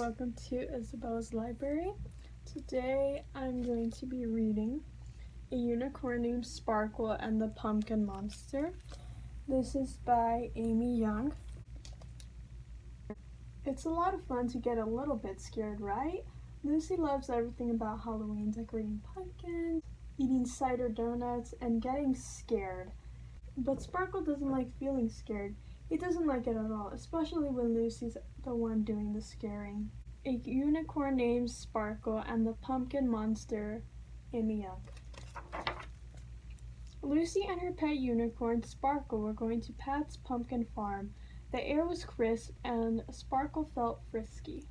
welcome to Isabella's Library. Today I'm going to be reading A Unicorn Named Sparkle and the Pumpkin Monster. This is by Amy Young. It's a lot of fun to get a little bit scared, right? Lucy loves everything about Halloween, decorating pumpkins, eating cider donuts, and getting scared. But Sparkle doesn't like feeling scared. He doesn't like it at all, especially when Lucy's the one doing the scaring. A Unicorn Named Sparkle and the Pumpkin Monster, Amy Young. Lucy and her pet unicorn, Sparkle, were going to Pat's pumpkin farm. The air was crisp and Sparkle felt frisky.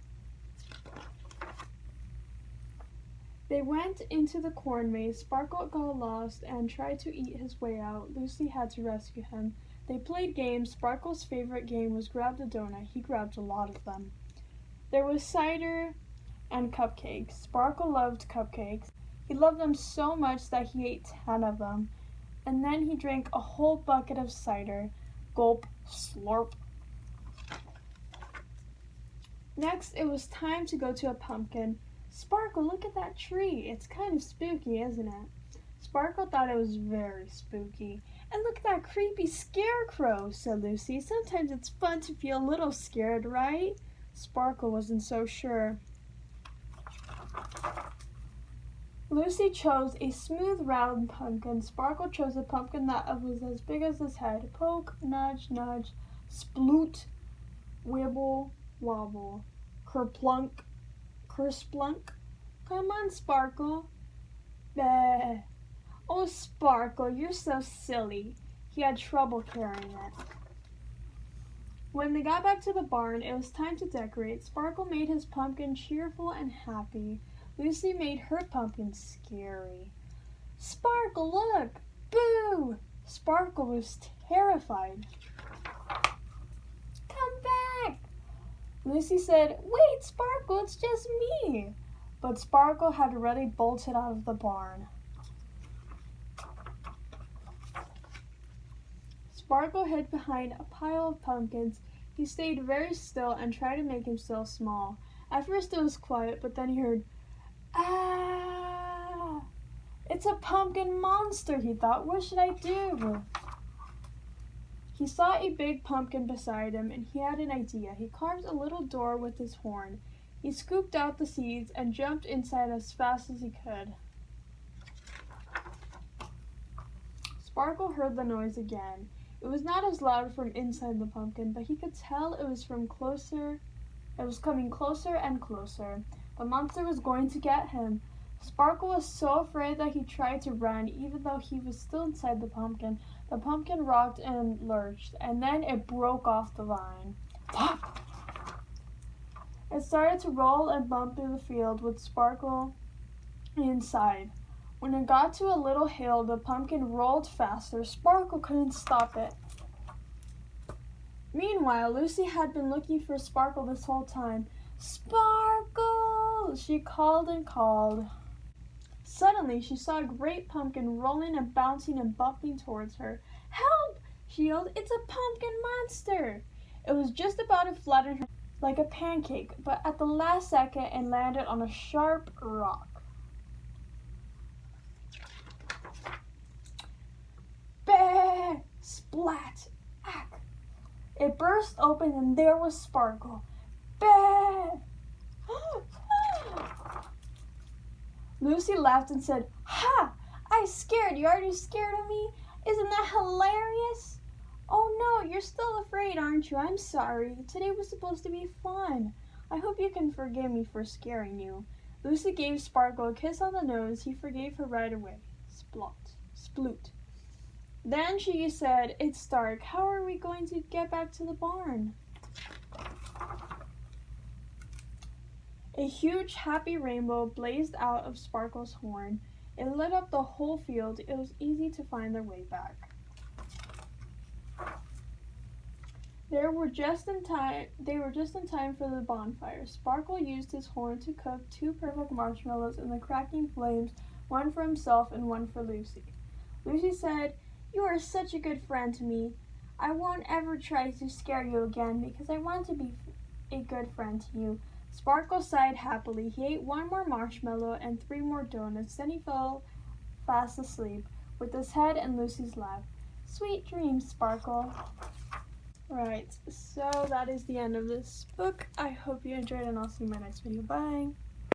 They went into the corn maze. Sparkle got lost and tried to eat his way out. Lucy had to rescue him. They played games. Sparkle's favorite game was grab the donut. He grabbed a lot of them. There was cider and cupcakes. Sparkle loved cupcakes. He loved them so much that he ate 10 of them. And then he drank a whole bucket of cider. Gulp, slurp. Next, it was time to go to a pumpkin. Sparkle, look at that tree. It's kind of spooky, isn't it? Sparkle thought it was very spooky. And look at that creepy scarecrow, said Lucy. Sometimes it's fun to feel a little scared, right? Sparkle wasn't so sure. Lucy chose a smooth, round pumpkin. Sparkle chose a pumpkin that was as big as his head. Poke, nudge, nudge, sploot, wibble, wobble, kerplunk, kersplunk. Come on, Sparkle. Bleh. Oh, Sparkle, you're so silly. He had trouble carrying it. When they got back to the barn, it was time to decorate. Sparkle made his pumpkin cheerful and happy. Lucy made her pumpkin scary. Sparkle, look! Boo! Sparkle was terrified. Come back! Lucy said, Wait, Sparkle, it's just me. But Sparkle had already bolted out of the barn. Sparkle hid behind a pile of pumpkins. He stayed very still and tried to make himself small. At first it was quiet, but then he heard, Ah! It's a pumpkin monster, he thought. What should I do? He saw a big pumpkin beside him, and he had an idea. He carved a little door with his horn. He scooped out the seeds and jumped inside as fast as he could. Sparkle heard the noise again. It was not as loud from inside the pumpkin, but he could tell it was from closer. It was coming closer and closer. The monster was going to get him. Sparkle was so afraid that he tried to run, even though he was still inside the pumpkin. The pumpkin rocked and lurched, and then it broke off the vine. Pop! It started to roll and bump through the field with Sparkle inside. When it got to a little hill, the pumpkin rolled faster. Sparkle couldn't stop it. Meanwhile, Lucy had been looking for Sparkle this whole time. Sparkle! She called and called. Suddenly, she saw a great pumpkin rolling and bouncing and bumping towards her. Help! She yelled. It's a pumpkin monster! It was just about to flatten her like a pancake, but at the last second, it landed on a sharp rock. Bah! Splat! Ack! It burst open and there was Sparkle. Bah! Lucy laughed and said, Ha! I scared you. Are you scared of me? Isn't that hilarious? Oh no, you're still afraid, aren't you? I'm sorry. Today was supposed to be fun. I hope you can forgive me for scaring you. Lucy gave Sparkle a kiss on the nose. He forgave her right away. Splot. Sploot. Then she said, It's dark. How are we going to get back to the barn? A huge happy rainbow blazed out of Sparkle's horn. It lit up the whole field. It was easy to find their way back. They were just in time for the bonfire. Sparkle used his horn to cook 2 perfect marshmallows in the crackling flames, one for himself and one for Lucy. Lucy said, You are such a good friend to me. I won't ever try to scare you again because I want to be a good friend to you. Sparkle sighed happily. He ate one more marshmallow and 3 more donuts. Then he fell fast asleep, with his head in Lucy's lap. Sweet dreams, Sparkle. Right, so that is the end of this book. I hope you enjoyed, and I'll see you in my next video. Bye!